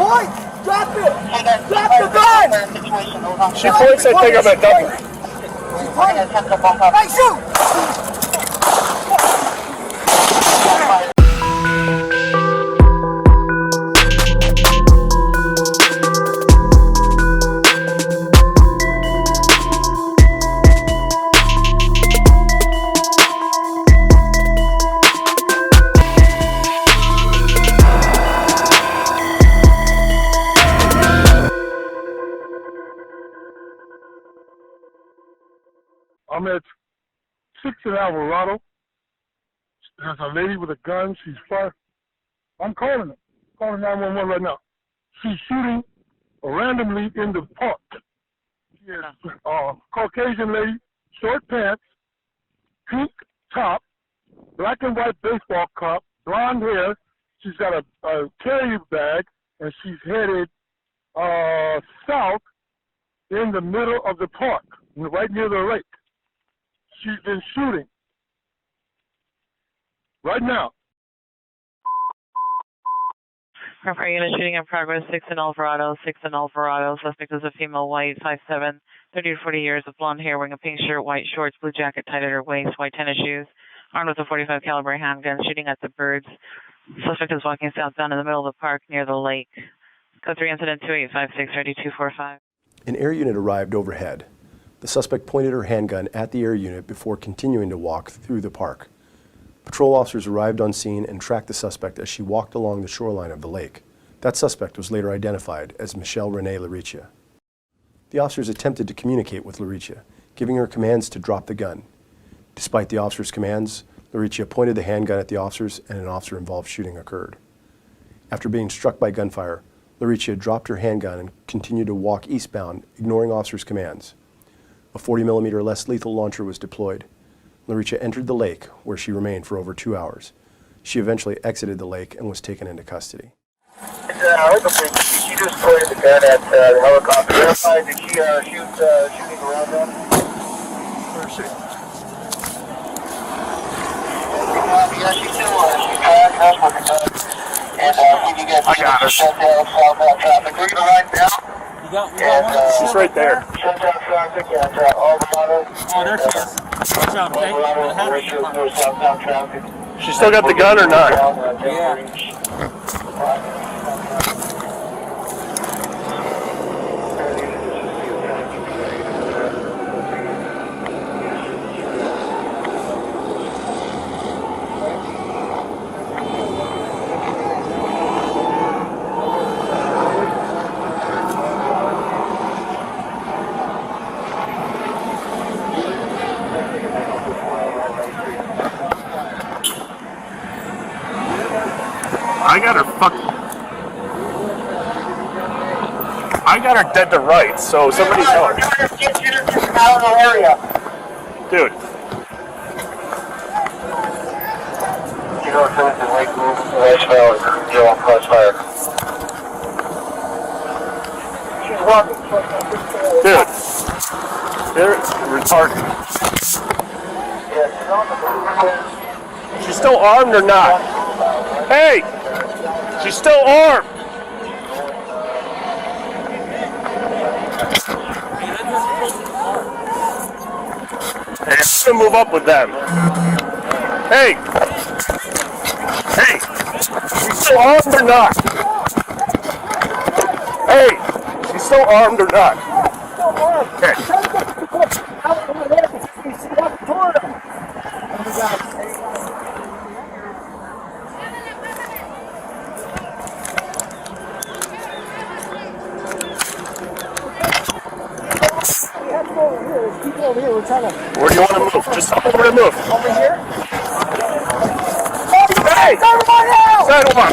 point! Drop it! Drop the gun! She points, I think I'm at double. Hey, shoot! I'm at 6th and Alvarado. There's a lady with a gun. She's fired. I'm calling her. Calling 911 right now. She's shooting randomly in the park. She is Caucasian lady, short pants, pink top, black and white baseball cap, blonde hair. She's got a carry bag, and she's headed south in the middle of the park, right near the lake. She's been shooting right now. Confirm unit shooting in progress, 6 in Alvarado. Suspect is a female, white, 5'7", 30 to 40 years, with blonde hair, wearing a pink shirt, white shorts, blue jacket tied at her waist, white tennis shoes, armed with a .45 caliber handgun, shooting at the birds. Suspect is walking southbound in the middle of the park near the lake. Code 3 incident 2856-3245. An air unit arrived overhead. The suspect pointed her handgun at the air unit before continuing to walk through the park. Patrol officers arrived on scene and tracked the suspect as she walked along the shoreline of the lake. That suspect was later identified as Michelle Renee Laricia. The officers attempted to communicate with Laricia, giving her commands to drop the gun. Despite the officers' commands, Laricia pointed the handgun at the officers and an officer-involved shooting occurred. After being struck by gunfire, Laricia dropped her handgun and continued to walk eastbound, ignoring officers' commands. A 40mm less lethal launcher was deployed. Laricia entered the lake, where she remained for over 2 hours. She eventually exited the lake and was taken into custody. She just pointed the gun at the helicopter. Verified, did she shooting around them? Where is she? Yeah, she's still working on. And if you guys can shut down southbound traffic. We're going to ride down. You got one? She's right there. Shut down traffic at Alvarado. Oh, there she is. Watch out, okay? Southbound traffic. She still got the gun or not? Yeah. I got her dead to rights, so somebody tell her. Get you to the area. Dude. You know, it's in Lake West Valley. You're on crossfire. She's walking. Dude. They're retarded. Yeah, she's on the move. She's still armed or not? Hey! She's still armed! Hey, I'm gonna move up with them. Hey! Hey! She's still armed or not? Hey! She's still armed or not? Okay. Over here, we're trying to... Where do you want to move? Just tell me where to move. Over here? Hey! Settle on!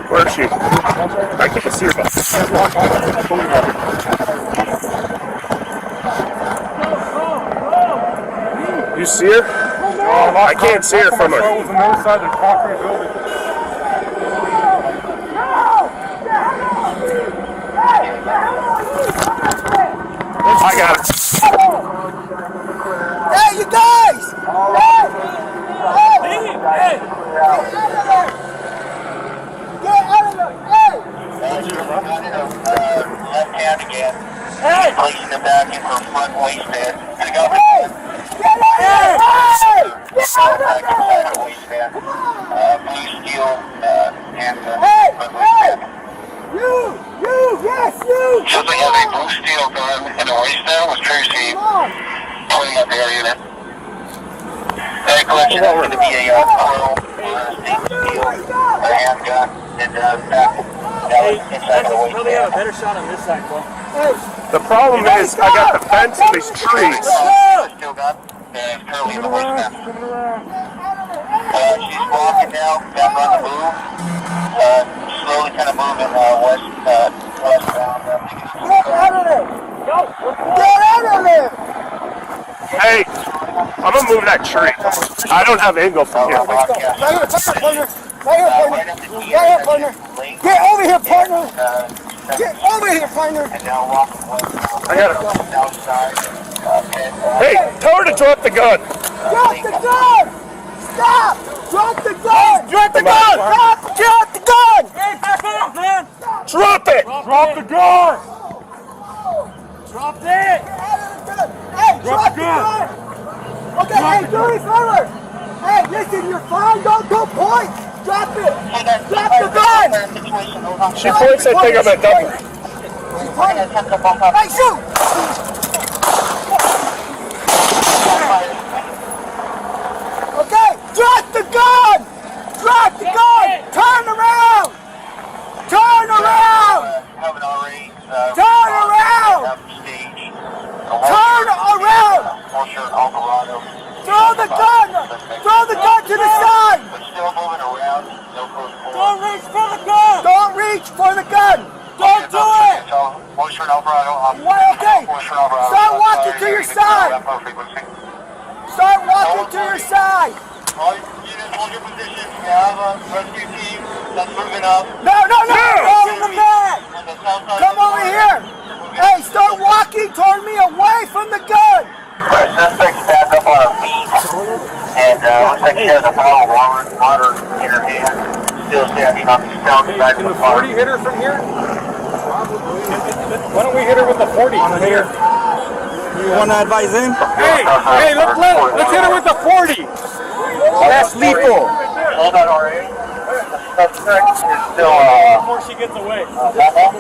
Where is she? I can't see her. You see her? I can't see her from her. On the north side of the concrete building. I got it. hand again. Placing it back in her front waistband. And got back inside the waistband. Blue steel handgun. Front waistband. Shows we have a blue steel gun in the waistband with Tracy pointing at the air unit. That collection is going to be a Pro stainless steel handgun and back inside the waistband. Probably have a better shot on this side, bro. The problem is I got the fence and these trees. Steel gun and currently in the waistband. She's walking now, back on the move. Slowly kind of moving westbound. Get out of there! Hey, I'm gonna move that tree. I don't have angle from here. Right here, partner. Get over here, partner! Get over here, partner! And now walking I got it. outside. Hey, tell her to drop the gun. Drop the gun! Stop! Drop the gun! Drop the gun! Stop! Drop the gun! Hey, back off, man! Drop it! Drop the gun! Drop it! Hey, drop the gun! Okay, hey, do me a favor! Hey, listen, you're fine, don't point! Drop it! Drop the gun! She points that thing, I'm gonna double. Hey, shoot! Okay, drop the gun! Drop the gun! Turn around! Turn around! Turn around! Turn around! Throw the gun! Throw the gun to the side! Don't reach for the gun! Don't reach for the gun! Don't do it! Why, okay, start walking to your side! Start walking to your side! All units, hold your position. We have a rescue team that's moving up. No! Go in the back! Come over here! Hey, start walking toward me away from the gun! Suspect's back up on her feet, and looks like she has a bottle of water in her hand, still standing on the south side of the park. Can the 40 hit her from here? Why don't we hit her with the 40 from here? You want to advise him? Hey, let's hit her with the 40! That's lethal! Hold on, already. The suspect is still, Before she gets away. mobile.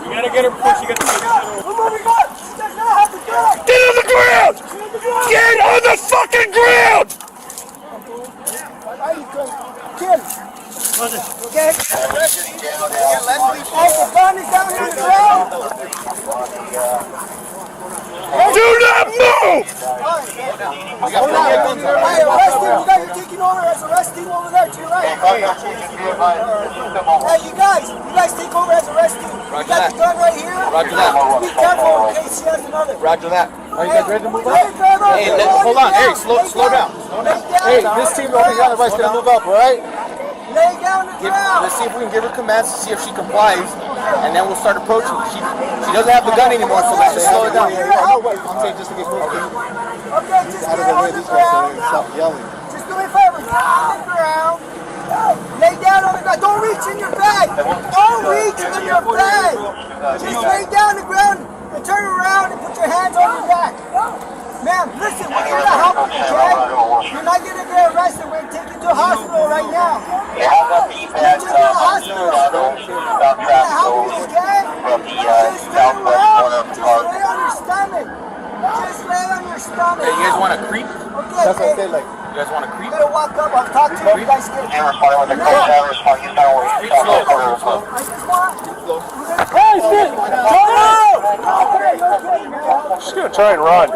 We gotta get her before she gets away. We're moving on! She does not have the gun! Get on the ground! Get on the fucking ground! Kim! Okay? Hey, the gun is down here on the ground! Do not move! Hey, arrest him! You guys are taking over as arrest team over there to your right. Hey, you guys take over as arrest team. You got the gun right here. Roger that. Be careful in case she has another. Roger that. Are you guys ready to move on? Hey, hold on. Hey, slow down. Hey, this team over here on the right's gonna move up, all right? Lay down the ground. Let's see if we can give her commands to see if she complies, and then we'll start approaching. She doesn't have the gun anymore, so let's just slow it down. I'll take just in case. Okay, just get on the ground. Stop yelling. Just do me a favor. Get on the ground. Lay down on the ground. Don't reach in your bag. Don't reach in your bag. Just lay down on the ground and turn around and put your hands on your back. Ma'am, listen, we're here to help you, okay? You're not going to get arrested. We're going to take you to a hospital right now. You have a keypad, Hospital. about We're going to traffic help you, rules okay? from the Just turn southwest around. corner of the Just park. lay on your stomach. Just lay on your stomach. Hey, you guys want to creep? Okay, hey, You guys want to creep? I'm going to walk up. I'll talk to you. You guys get You responding with the code, that respond, you know, southwest corner of the park. I just want... Hey, shit! She's gonna try and run.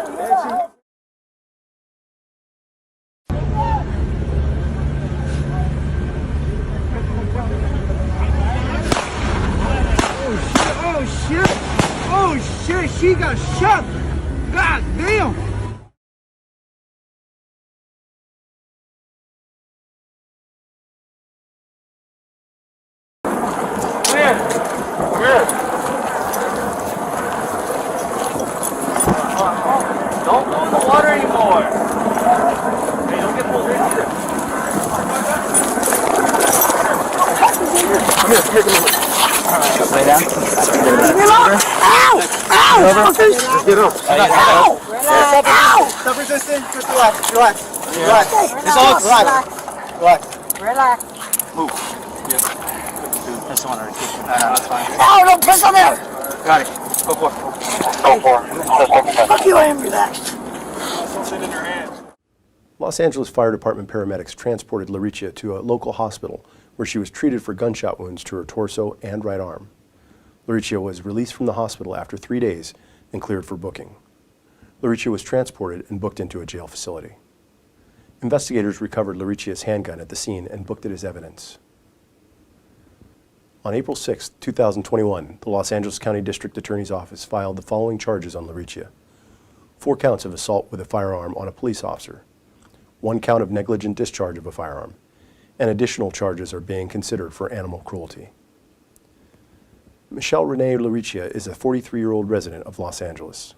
Oh shit, she got shot! God damn! Don't go in the water anymore! Hey, don't get pulled in either. Lay down. Stop resisting. Just relax. Relax. Move. Yeah. That's the one right there. That's fine. No, don't piss on there. Got it. Go for it. Fuck you, I am relaxed. Sit in your hands. Los Angeles Fire Department paramedics transported Lauricia to a local hospital where she was treated for gunshot wounds to her torso and right arm. Lauricia was released from the hospital after 3 days and cleared for booking. Lauricia was transported and booked into a jail facility. Investigators recovered Lauricia's handgun at the scene and booked it as evidence. On April 6, 2021, the Los Angeles County District Attorney's Office filed the following charges on Lauricia: 4 counts of assault with a firearm on a police officer, 1 count of negligent discharge of a firearm, and additional charges are being considered for animal cruelty. Michelle Renee Lauricia is a 43-year-old resident of Los Angeles.